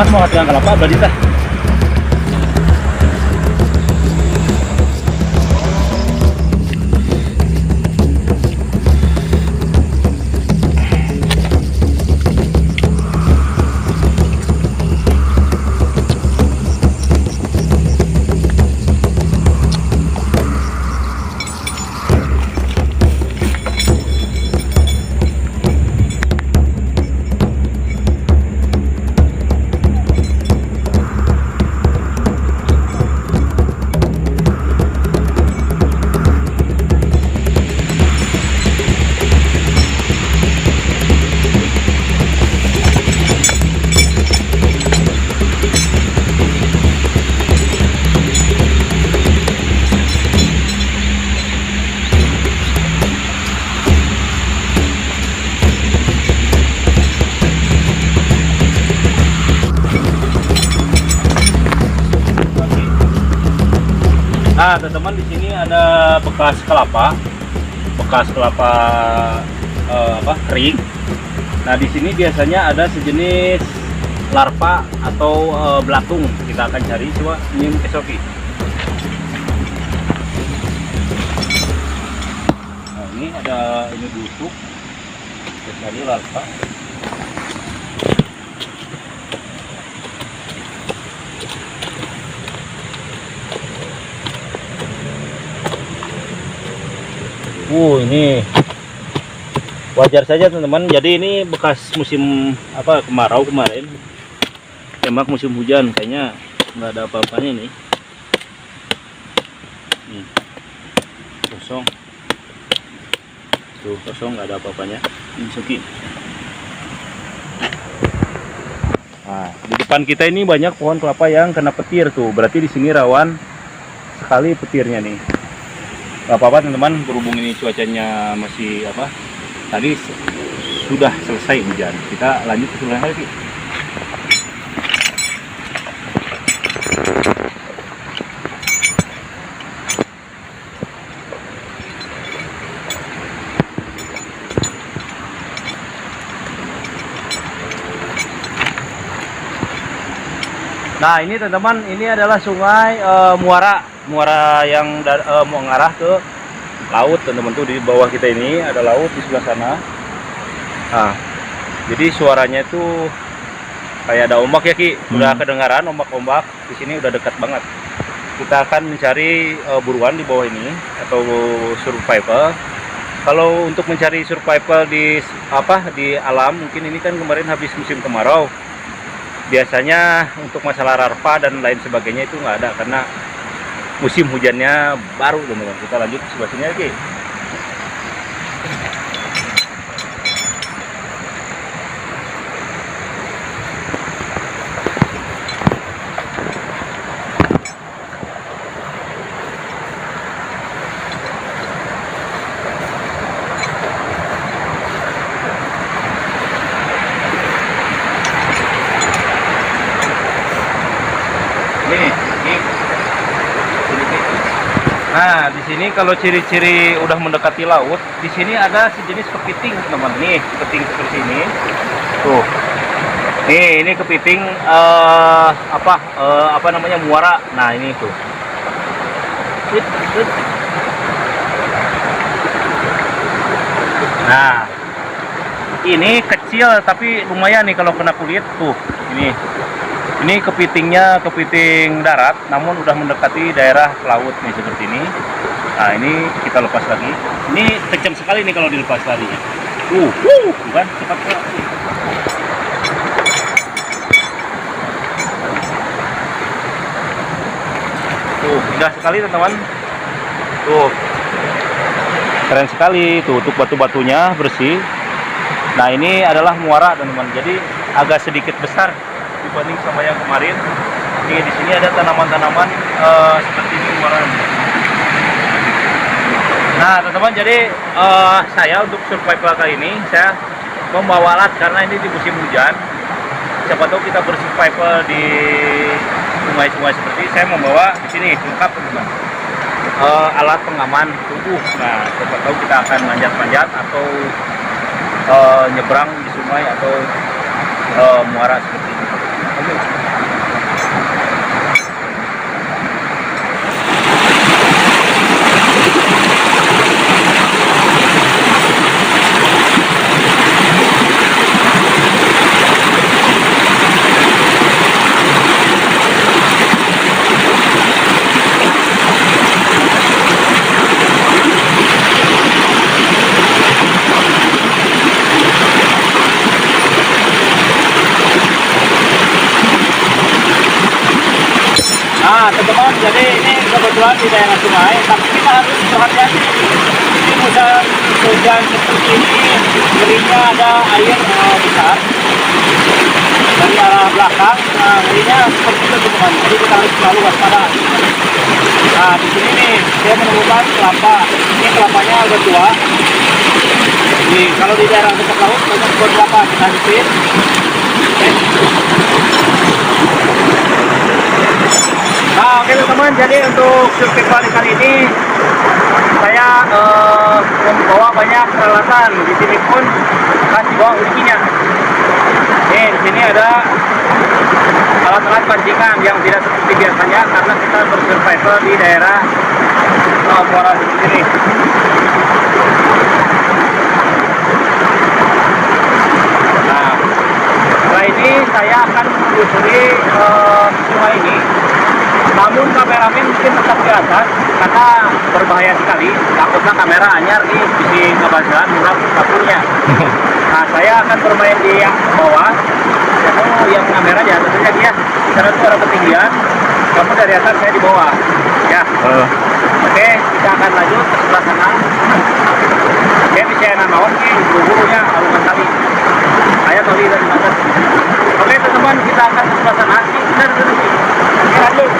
Mas mau hatian kelapa berarti teh. Nah, teman-teman, di sini ada bekas kelapa kering. Nah, di sini biasanya ada sejenis larva atau belatung. Kita akan cari, coba ini kesoki. Nah, ini ada ini busuk. Kita cari larva. Ini wajar saja teman-teman. Jadi ini bekas musim kemarau kemarin. Tembak musim hujan, kayaknya nggak ada apa-apanya nih. Nih, kosong. Tuh kosong, nggak ada apa-apanya. Ini suki. Nah, di depan kita ini banyak pohon kelapa yang kena petir tuh. Berarti di sini rawan sekali petirnya nih. Gak apa-apa teman-teman, berhubung ini cuacanya masih tadi sudah selesai hujan, kita lanjut ke sebelah lagi. Nah, ini teman-teman, ini adalah sungai Muara yang mau ngarah ke laut, teman-teman. Tuh di bawah kita ini ada laut, di sebelah sana. Nah, jadi suaranya itu kayak ada ombak ya Ki. Udah kedengaran ombak-ombak di sini, udah dekat banget. Kita akan mencari buruan di bawah ini atau survival. Kalau untuk mencari survival di alam, mungkin ini kan kemarin habis musim kemarau. Biasanya untuk masalah larva dan lain sebagainya itu nggak ada karena musim hujannya baru, teman-teman. Kita lanjut ke sebelah sini lagi. Nah, di sini kalau ciri-ciri udah mendekati laut, di sini ada sejenis kepiting, teman-teman. Nih, kepiting seperti ini. Tuh. Nih, ini kepiting muara. Nah, ini tuh. Nah, ini kecil tapi lumayan nih kalau kena kulit. Tuh, ini kepitingnya kepiting darat, namun udah mendekati daerah laut nih seperti ini. Nah, ini kita lepas lagi. Ini kejam sekali nih kalau dilepas lagi. Bukan cepat banget. Tuh, indah sekali teman-teman. Tuh, keren sekali. Tuh, untuk batu-batunya bersih. Nah, ini adalah muara teman-teman. Jadi agak sedikit besar dibanding sama yang kemarin. Ini di sini ada tanaman-tanaman seperti ini muara. Nah, teman-teman, jadi saya untuk survival kali ini saya membawa alat karena ini di musim hujan. Siapa tahu kita bersurvival di sungai-sungai seperti ini. Saya membawa di sini lengkap teman-teman. Alat pengaman tubuh. Nah, siapa tahu kita akan manjat-manjat atau nyebrang di sungai atau muara seperti ini. Nah, teman-teman, jadi ini kebetulan di daerah sungai, tapi kita harus berhati-hati. Ini musim hujan seperti ini, geringnya ada air besar dari arah belakang. Nah, geringnya seperti itu teman-teman. Jadi kita harus selalu waspada. Nah, di sini nih, saya menemukan kelapa. Ini kelapanya udah tua. Jadi kalau di daerah dekat laut banyak pohon kelapa, kita hidupin. Nah, oke teman-teman, jadi untuk sirkuit Bali kali ini saya membawa banyak peralatan. Di sini pun kasih bawa ujinya. Nih, di sini ada alat-alat pancingan yang tidak seperti biasanya karena kita bersurvival di daerah Muara seperti ini. Nah, setelah ini saya akan menelusuri sungai ini. Namun kameramen mungkin tetap di atas karena berbahaya sekali. Takutnya kamera anyar nih di kebajaran murah dapurnya. Nah, saya akan bermain di yang bawah. Kamu yang kamera di atas aja dia. Karena itu ada ketinggian. Kamu dari atas, saya di bawah. Ya. Oke, kita akan lanjut ke sebelah sana. Dia bisa nanaon nih buru-burunya alungan tali. Saya tali dari atas. Oke teman-teman, kita akan ke sebelah sana. Kita duduk. Oke, lanjut.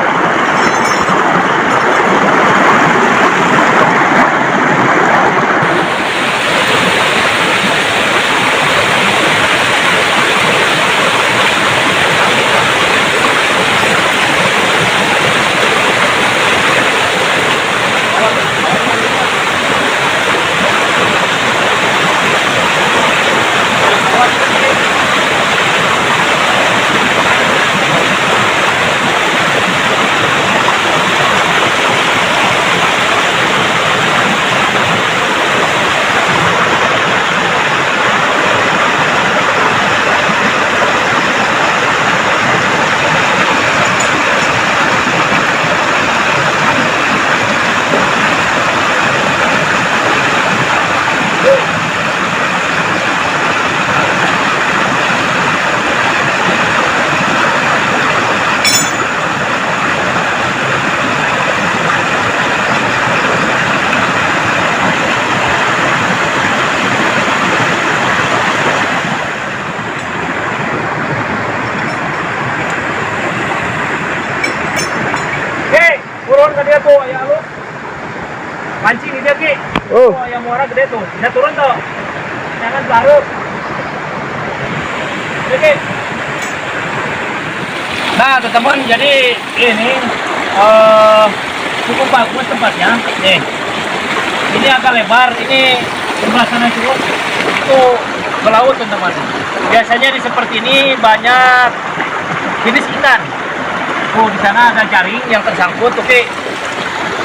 Turun ke dia tuh, ya lu mancing di dia Ki. Oh, yang muara gede tuh, bisa turun tuh, jangan larut. Oke. Nah teman-teman, jadi ini cukup bagus tempatnya. Nih, ini agak lebar, ini sebelah sana cukup itu ke laut teman-teman. Biasanya di seperti ini banyak jenis ikan. Oh, di sana ada jaring yang tersangkut. Oke,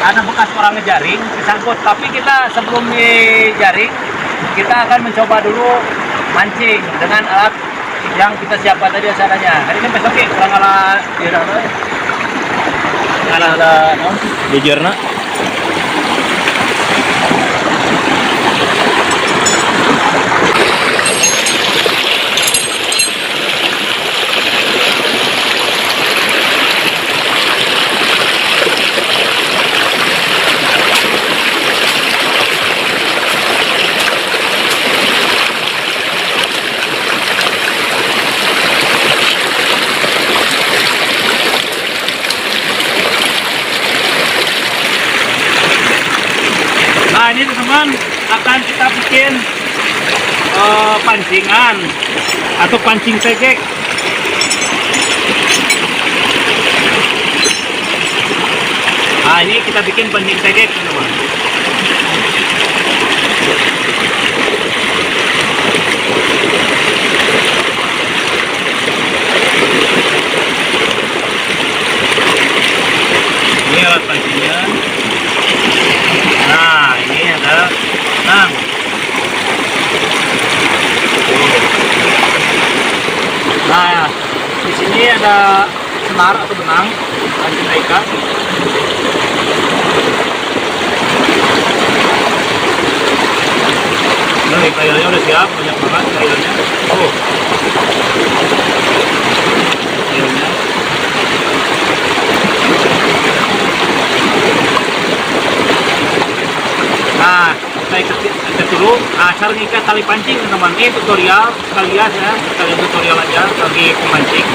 ada bekas orang ngejaring tersangkut. Tapi kita sebelum dijaring, kita akan mencoba dulu mancing dengan alat yang kita siapkan tadi seadanya. Hari ini besok kurang ala di mana? Ada di jerna. Nah ini teman-teman akan kita bikin pancingan atau pancing tegek. Nah ini kita bikin pancing tegek teman-teman. senar atau benang lanjut kita ikat. Nah, kailnya udah siap, banyak banget kailnya. Oh, kailnya. Nah, kita ikat dulu. Nah, cara ngikat tali pancing teman-teman. Ini tutorial sekalian ya, sekalian tutorial aja bagi pemancing.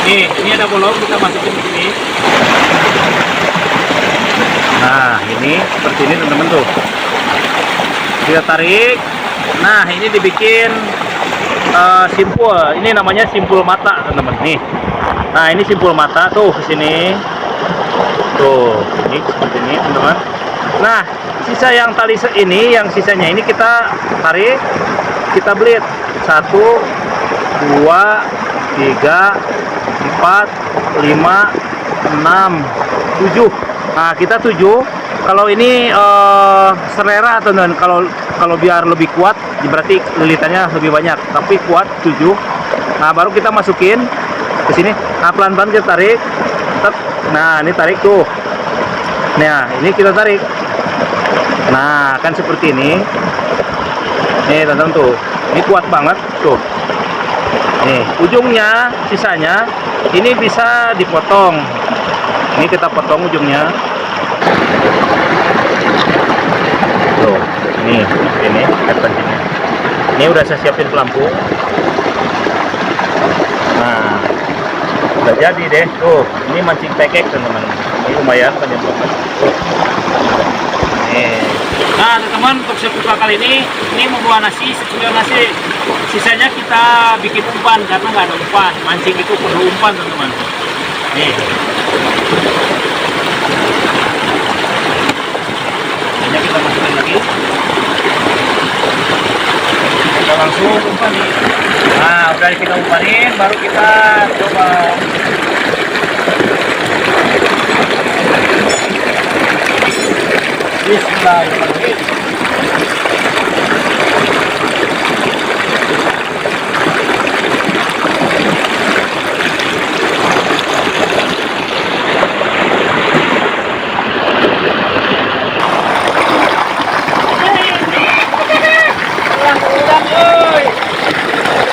Nih, ini ada bolong, kita masukin di sini. Nah, ini seperti ini teman-teman tuh. Kita tarik. Nah, ini dibikin simpul. Ini namanya simpul mata teman-teman. Nih. Nah, ini simpul mata tuh ke sini. Tuh, ini seperti ini teman-teman. Nah, sisa yang tali ini, yang sisanya ini kita tarik, kita belit 1, 2, 3, 4, 5, 6, 7. Nah, kita 7. Kalau ini selera teman-teman, kalau biar lebih kuat berarti lilitannya lebih banyak, tapi kuat 7. Nah, baru kita masukin ke sini. Nah, pelan-pelan kita tarik. Nah, ini tarik tuh. Nah, ini kita tarik. Nah, kan seperti ini. Nih, teman-teman tuh. Ini kuat banget tuh. Nih, ujungnya sisanya ini bisa dipotong. Ini kita potong ujungnya. Tuh, ini ikat pancingnya. Ini udah saya siapin pelampung. Nah, udah jadi deh. Tuh, ini mancing tekek teman-teman. Ini lumayan panjang banget. Tuh. Nah teman-teman, untuk seputar kali ini membuat nasi, secukupnya nasi. Sisanya kita bikin umpan karena nggak ada umpan. Mancing itu perlu umpan teman-teman. Nih, hanya kita masukkan lagi. Kita langsung umpan nih. Nah udah kita umpanin, baru kita coba. Bismillahirrahmanirrahim.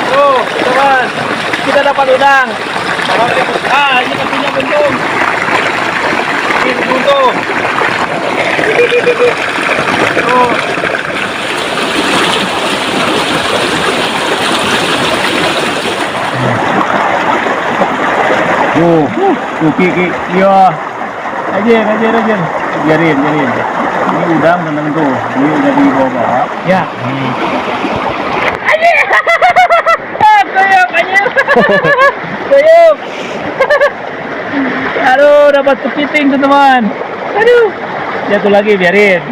Tuh, teman, kita dapat udang. Ah, ini kakinya buntung. Ini buntung. Ki, iya, aja, biarin. Ini udang teman tuh, ini udah di bawah. Ya. Koyok. Aduh, dapat kepiting teman-teman. Aduh, jatuh lagi, biarin.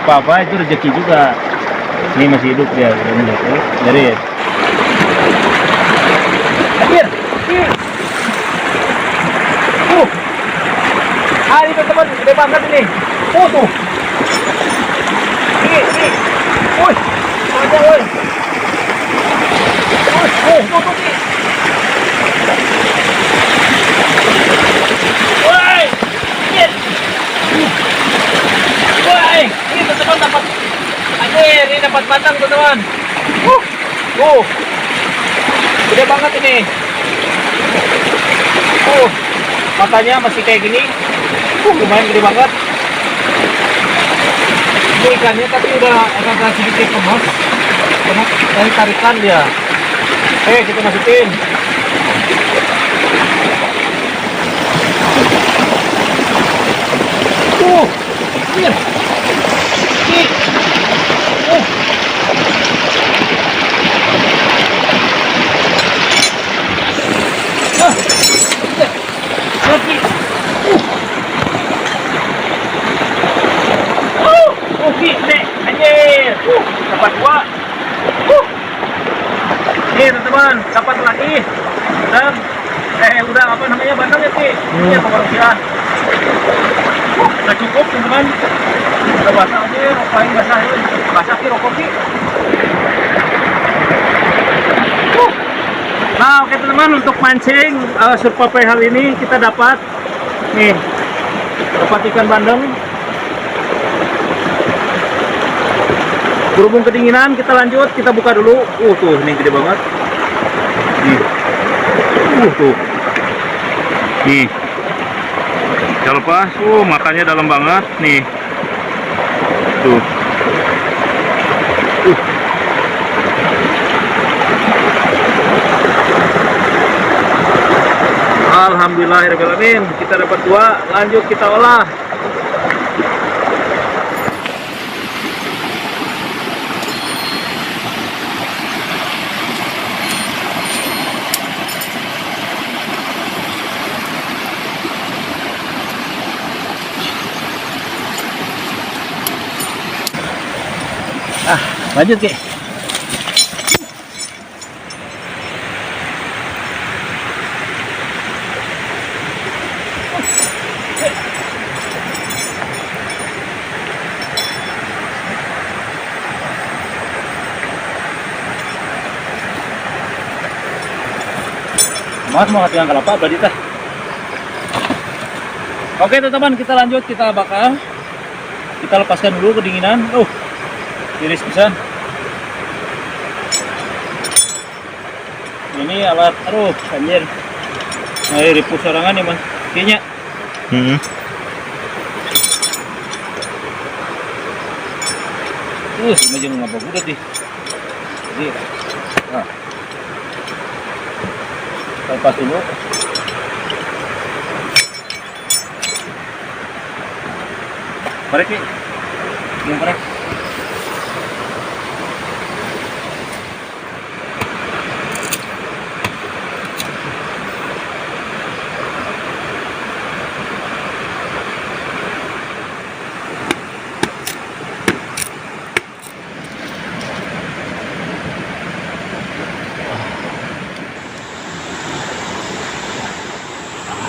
Apa itu rezeki juga. Ini masih hidup dia, biarin. Akhir. Ini teman-teman, gede banget ini. Tuh. Ini. Woi, ada woi. Tuh. Woi, ini teman-teman dapat. Ini dapat batang teman-teman. Gede banget ini. Matanya masih kayak gini. Lumayan gede banget. Ini ikannya tapi udah agak sedikit lemas karena dari tarikan dia. Oke, kita masukin. Ini. Dapat 2. Nih teman-teman, dapat lagi. Udah apa namanya batang ya Ki? Ini yang kemanusiaan. Udah cukup teman-teman. Udah basah aja, rokain basah ya. Basah Ki rokok Ki. Nah Oke teman-teman, untuk mancing survival hal ini kita dapat ikan bandeng. Berhubung kedinginan, kita lanjut, kita buka dulu. Tuh, ini gede banget. Nih. Tuh. Nih. Jangan lupa, makannya dalam banget nih. Tuh. Alhamdulillahirrahmanirrahim, kita dapat 2, lanjut kita olah. Lanjut Ki. Mas mau hati yang kelapa berarti teh. Oke teman-teman, kita lanjut, kita bakar. Kita lepaskan dulu kedinginan. Tiris pisan. Ini alat, anjir. Ribu sorangan nih Mas. Kayaknya. Ini aja ngapa udah sih. Jadi, lepas dulu. Korek nih. Yang korek.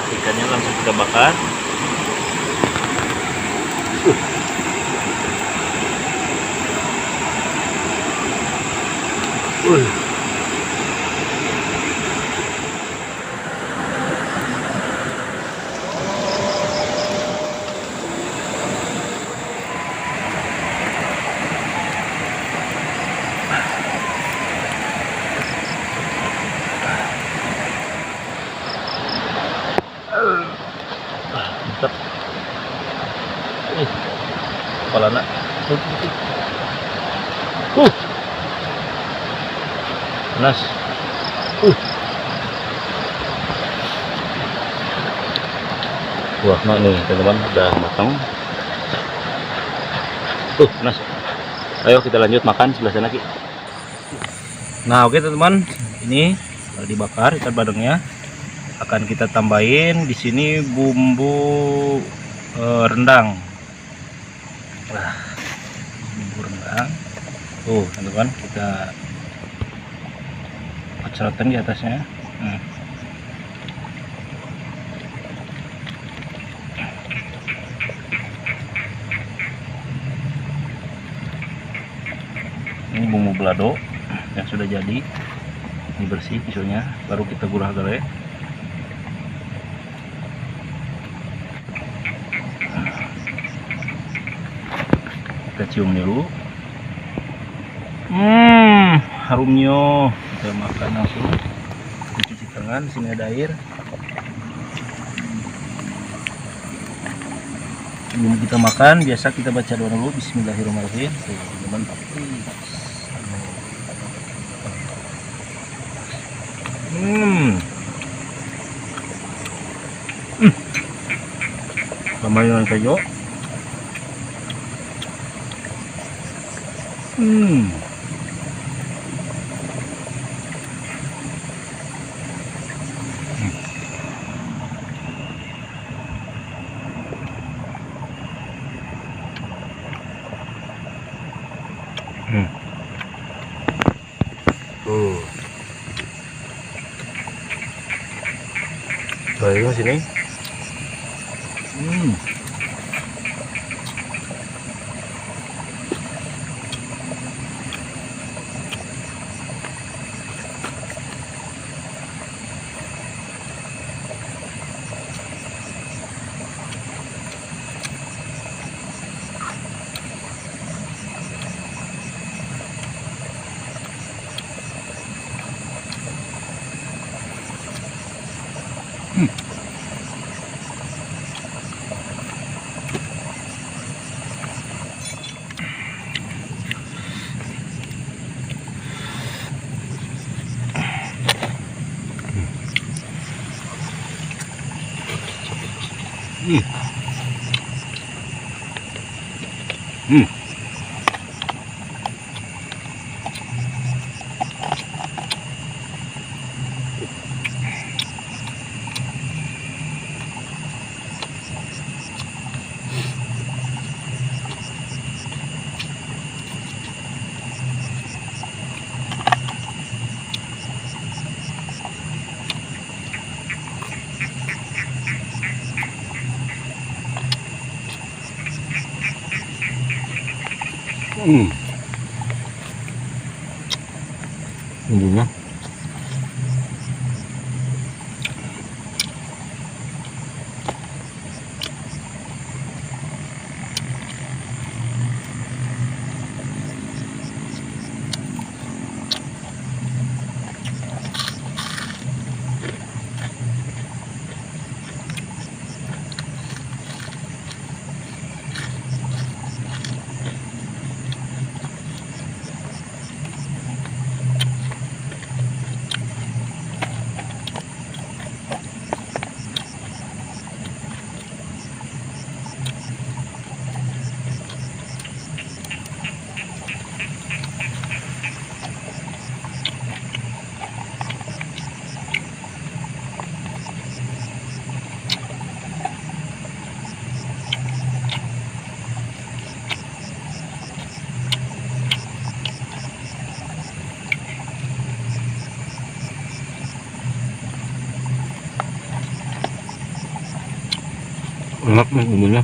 Ikannya langsung kita bakar. Mantap. Kepala nak. Panas. Wah, nih teman-teman udah matang. Panas. Ayo kita lanjut makan sebelah sana Ki. Nah, oke teman-teman, ini sudah dibakar ikan bandengnya. Akan kita tambahin di sini bumbu rendang. Bumbu rendang. Teman-teman, kita kocorotan di atasnya. Ini bumbu balado yang sudah jadi. Ini bersih pisaunya, baru kita gurah gare. Kita cium dulu. Harumnya. Kita makan langsung. Cuci tangan, sini ada air. Sebelum kita makan, biasa kita baca doa dulu. Bismillahirrahmanirrahim. Mantap. Lumayan kayo. Coba sini. Hmm. Hmm. Bumbunya enak nih bumbunya.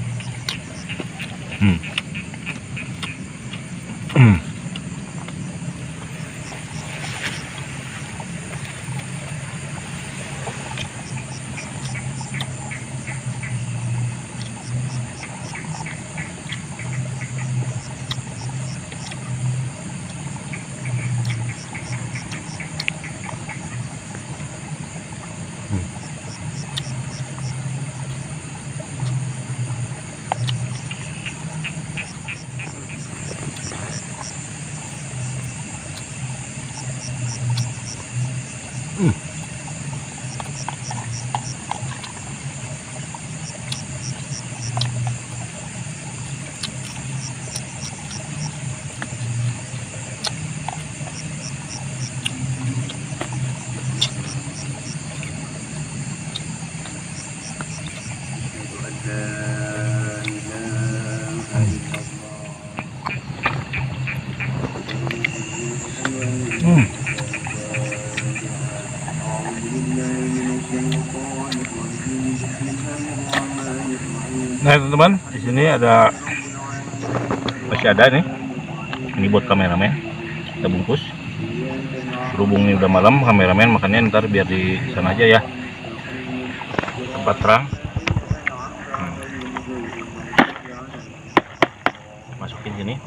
Nah teman-teman, di sini masih ada nih. Ini buat kameramen, kita bungkus. Berhubung ini udah malam, kameramen makannya ntar biar di sana aja ya, tempat terang. Masukin sini,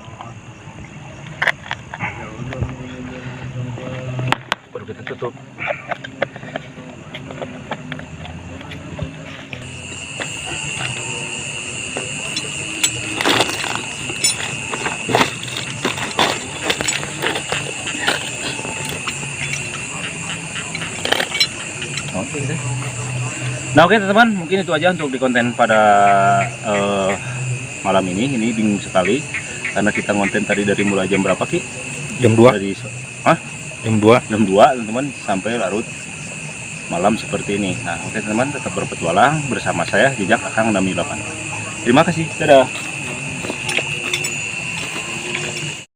baru kita tutup. Nah oke teman-teman, mungkin itu aja untuk di konten pada malam ini. Ini bingung sekali karena kita konten tadi dari mulai jam berapa Ki? Jam 2. Jam 2 teman-teman sampai larut malam seperti ini. Nah oke teman-teman, tetap berpetualang bersama saya Jejak Akang 68. Terima kasih, dadah.